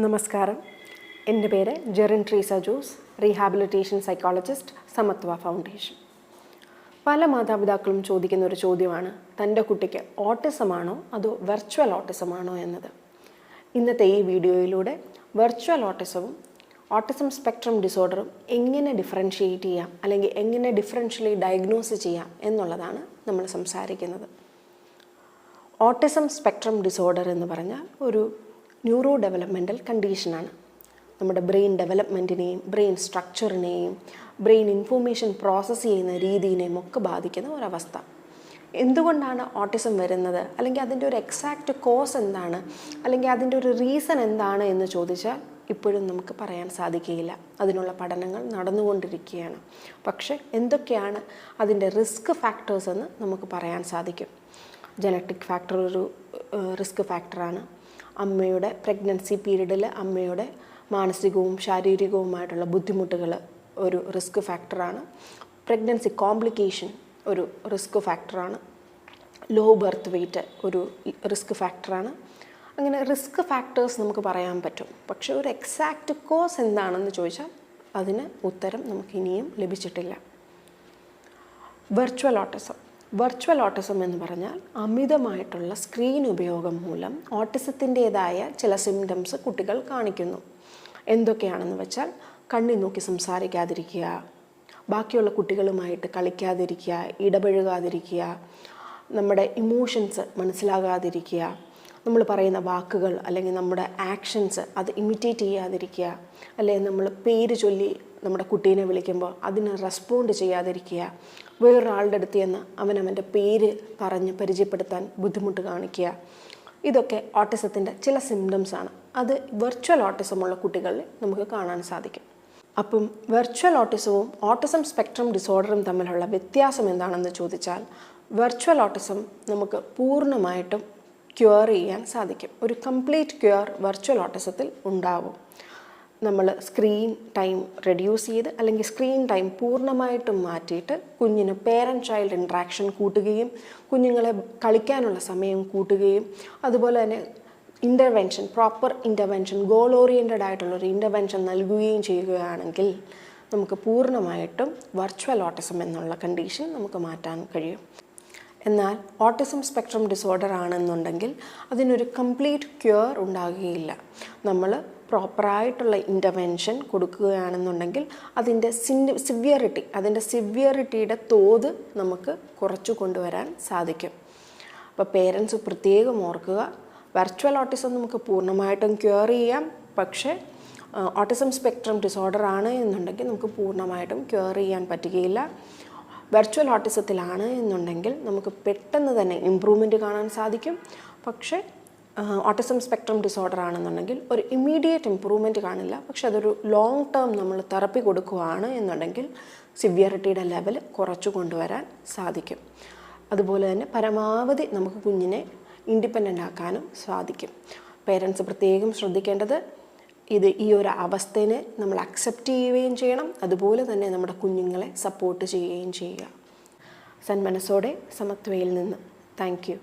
നമസ്കാരം. എൻ്റെ പേര് Jerin Treesa Jose, rehabilitation psychologist, Samatva Foundation. പല മാതാപിതാക്കളും ചോദിക്കുന്ന ഒരു ചോദ്യമാണ് തൻ്റെ കുട്ടിക്ക് ഓട്ടിസമാണോ അതോ വെർച്വൽ ഓട്ടിസമാണോ എന്നത്. ഇന്നത്തെ ഈ വീഡിയോയിലൂടെ വെർച്വൽ ഓട്ടിസവും ഓട്ടിസം സ്പെക്ട്രം ഡിസോർഡറും എങ്ങനെ ഡിഫറൻഷിയേറ്റ് ചെയ്യാം, അല്ലെങ്കിൽ എങ്ങനെ ഡിഫറൻഷ്യലി ഡയഗ്നോസ് ചെയ്യാം എന്നുള്ളതാണ് നമ്മൾ സംസാരിക്കുന്നത്. ഓട്ടിസം സ്പെക്ട്രം ഡിസോർഡർ എന്ന് പറഞ്ഞാൽ ഒരു ന്യൂറോ ഡെവലപ്മെൻറ്റൽ കണ്ടീഷനാണ്. നമ്മുടെ ബ്രെയിൻ ഡെവലപ്മെൻറ്റിനെയും ബ്രെയിൻ സ്ട്രക്ചറിനെയും ബ്രെയിൻ ഇൻഫോർമേഷൻ പ്രോസസ്സ് ചെയ്യുന്ന രീതിയെയും ഒക്കെ ബാധിക്കുന്ന ഒരവസ്ഥ. എന്തുകൊണ്ടാണ് ഓട്ടിസം വരുന്നത്, അല്ലെങ്കിൽ അതിൻ്റെ ഒരു എക്സാക്റ്റ് കോസ് എന്താണ്, അല്ലെങ്കിൽ അതിൻ്റെ ഒരു റീസൺ എന്താണ് എന്ന് ചോദിച്ചാൽ ഇപ്പോഴും നമുക്ക് പറയാൻ സാധിക്കുകയില്ല. അതിനുള്ള പഠനങ്ങൾ നടന്നുകൊണ്ടിരിക്കുകയാണ്. പക്ഷേ എന്തൊക്കെയാണ് അതിൻ്റെ റിസ്ക് ഫാക്ടേഴ്സ് എന്ന് നമുക്ക് പറയാൻ സാധിക്കും. ജനറ്റിക് ഫാക്ടർ ഒരു റിസ്ക് ഫാക്ടറാണ്. അമ്മയുടെ പ്രഗ്നൻസി പീരീഡിൽ അമ്മയുടെ മാനസികവും ശാരീരികവുമായിട്ടുള്ള ബുദ്ധിമുട്ടുകൾ ഒരു റിസ്ക് ഫാക്ടറാണ്. പ്രഗ്നൻസി കോംപ്ലിക്കേഷൻ ഒരു റിസ്ക് ഫാക്ടറാണ്. ലോ ബർത്ത് വെയ്റ്റ് ഒരു റിസ്ക് ഫാക്ടറാണ്. അങ്ങനെ റിസ്ക് ഫാക്ടേഴ്സ് നമുക്ക് പറയാൻ പറ്റും. പക്ഷേ ഒരു എക്സാക്റ്റ് കോസ് എന്താണെന്ന് ചോദിച്ചാൽ അതിന് ഉത്തരം നമുക്ക് ഇനിയും ലഭിച്ചിട്ടില്ല. വെർച്വൽ ഓട്ടിസം എന്ന് പറഞ്ഞാൽ അമിതമായിട്ടുള്ള സ്ക്രീൻ ഉപയോഗം മൂലം ഓട്ടിസത്തിൻ്റേതായ ചില സിംറ്റംസ് കുട്ടികൾ കാണിക്കുന്നു. എന്തൊക്കെയാണെന്ന് വെച്ചാൽ കണ്ണി നോക്കി സംസാരിക്കാതിരിക്കുക, ബാക്കിയുള്ള കുട്ടികളുമായിട്ട് കളിക്കാതിരിക്കുക, ഇടപഴകാതിരിക്കുക, നമ്മുടെ ഇമോഷൻസ് മനസ്സിലാകാതിരിക്കുക, നമ്മൾ പറയുന്ന വാക്കുകൾ അല്ലെങ്കിൽ നമ്മുടെ ആക്ഷൻസ് അത് ഇമിറ്റേറ്റ് ചെയ്യാതിരിക്കുക, അല്ലെങ്കിൽ നമ്മൾ പേര് ചൊല്ലി നമ്മുടെ കുട്ടീനെ വിളിക്കുമ്പോൾ അതിന് റെസ്പോണ്ട് ചെയ്യാതിരിക്കുക, വേറൊരാളുടെ അടുത്ത് ചെന്ന് അവനവൻ്റെ പേര് പറഞ്ഞ് പരിചയപ്പെടുത്താൻ ബുദ്ധിമുട്ട് കാണിക്കുക. ഇതൊക്കെ ഓട്ടിസത്തിൻ്റെ ചില സിംറ്റംസാണ്. അത് വെർച്വൽ ഓട്ടിസമുള്ള കുട്ടികളിൽ നമുക്ക് കാണാൻ സാധിക്കും. അപ്പം വെർച്വൽ ഓട്ടിസവും ഓട്ടിസം സ്പെക്ട്രം ഡിസോർഡറും തമ്മിലുള്ള വ്യത്യാസം എന്താണെന്ന് ചോദിച്ചാൽ, വെർച്വൽ ഓട്ടിസം നമുക്ക് പൂർണ്ണമായിട്ടും ക്യൂർ ചെയ്യാൻ സാധിക്കും. ഒരു കംപ്ലീറ്റ് ക്യൂർ വെർച്വൽ ഓട്ടിസത്തിൽ ഉണ്ടാവും. നമ്മൾ സ്ക്രീൻ ടൈം റെഡ്യൂസ് ചെയ്ത് അല്ലെങ്കിൽ സ്ക്രീൻ ടൈം പൂർണ്ണമായിട്ടും മാറ്റിയിട്ട് കുഞ്ഞിന് പേരൻറ്റ് ചൈൽഡ് ഇൻട്രാക്ഷൻ കൂട്ടുകയും കുഞ്ഞുങ്ങളെ കളിക്കാനുള്ള സമയം കൂട്ടുകയും അതുപോലെ തന്നെ പ്രോപ്പർ ഇൻ്റർവെൻഷൻ, ഗോൾ ഓറിയൻറ്റഡ് ആയിട്ടുള്ളൊരു ഇൻ്റർവെൻഷൻ നൽകുകയും ചെയ്യുകയാണെങ്കിൽ നമുക്ക് പൂർണ്ണമായിട്ടും വെർച്വൽ ഓട്ടിസം എന്നുള്ള കണ്ടീഷൻ നമുക്ക് മാറ്റാൻ കഴിയും. എന്നാൽ ഓട്ടിസം സ്പെക്ട്രം ഡിസോർഡർ ആണെന്നുണ്ടെങ്കിൽ അതിനൊരു കംപ്ലീറ്റ് ക്യൂർ ഉണ്ടാകുകയില്ല. നമ്മൾ പ്രോപ്പറായിട്ടുള്ള ഇൻ്റർവെൻഷൻ കൊടുക്കുകയാണെന്നുണ്ടെങ്കിൽ അതിൻ്റെ സിവിയറിറ്റിയുടെ തോത് നമുക്ക് കുറച്ചു കൊണ്ടുവരാൻ സാധിക്കും. അപ്പോൾ പേരൻസ് പ്രത്യേകം ഓർക്കുക, വെർച്വൽ ഓട്ടിസം നമുക്ക് പൂർണ്ണമായിട്ടും ക്യൂർ ചെയ്യാം. പക്ഷേ ഓട്ടിസം സ്പെക്ട്രം ഡിസോർഡർ ആണ് എന്നുണ്ടെങ്കിൽ നമുക്ക് പൂർണ്ണമായിട്ടും ക്യൂർ ചെയ്യാൻ പറ്റുകയില്ല. വെർച്വൽ ഓട്ടിസത്തിലാണ് എന്നുണ്ടെങ്കിൽ നമുക്ക് പെട്ടെന്ന് തന്നെ ഇമ്പ്രൂവ്മെൻറ്റ് കാണാൻ സാധിക്കും. പക്ഷേ ഓട്ടിസം സ്പെക്ട്രം ഡിസോർഡർ ആണെന്നുണ്ടെങ്കിൽ ഒരു ഇമ്മീഡിയറ്റ് ഇമ്പ്രൂവ്മെൻറ്റ് കാണില്ല. പക്ഷെ അതൊരു ലോങ് ടേം നമ്മൾ തെറപ്പി കൊടുക്കുകയാണ് എന്നുണ്ടെങ്കിൽ സിവിയറിറ്റിയുടെ ലെവൽ കുറച്ചു കൊണ്ടുവരാൻ സാധിക്കും. അതുപോലെ തന്നെ പരമാവധി നമുക്ക് കുഞ്ഞിനെ ഇൻഡിപെൻഡൻ്റ് ആക്കാനും സാധിക്കും. പേരൻസ് പ്രത്യേകം ശ്രദ്ധിക്കേണ്ടത് ഈ ഒരു അവസ്ഥയെ നമ്മൾ അക്സെപ്റ്റ് ചെയ്യുകയും ചെയ്യണം. അതുപോലെ തന്നെ നമ്മുടെ കുഞ്ഞുങ്ങളെ സപ്പോർട്ട് ചെയ്യുകയും ചെയ്യുക. സന്മനസ്സോടെ സമത്വയിൽ നിന്ന്. Thank you.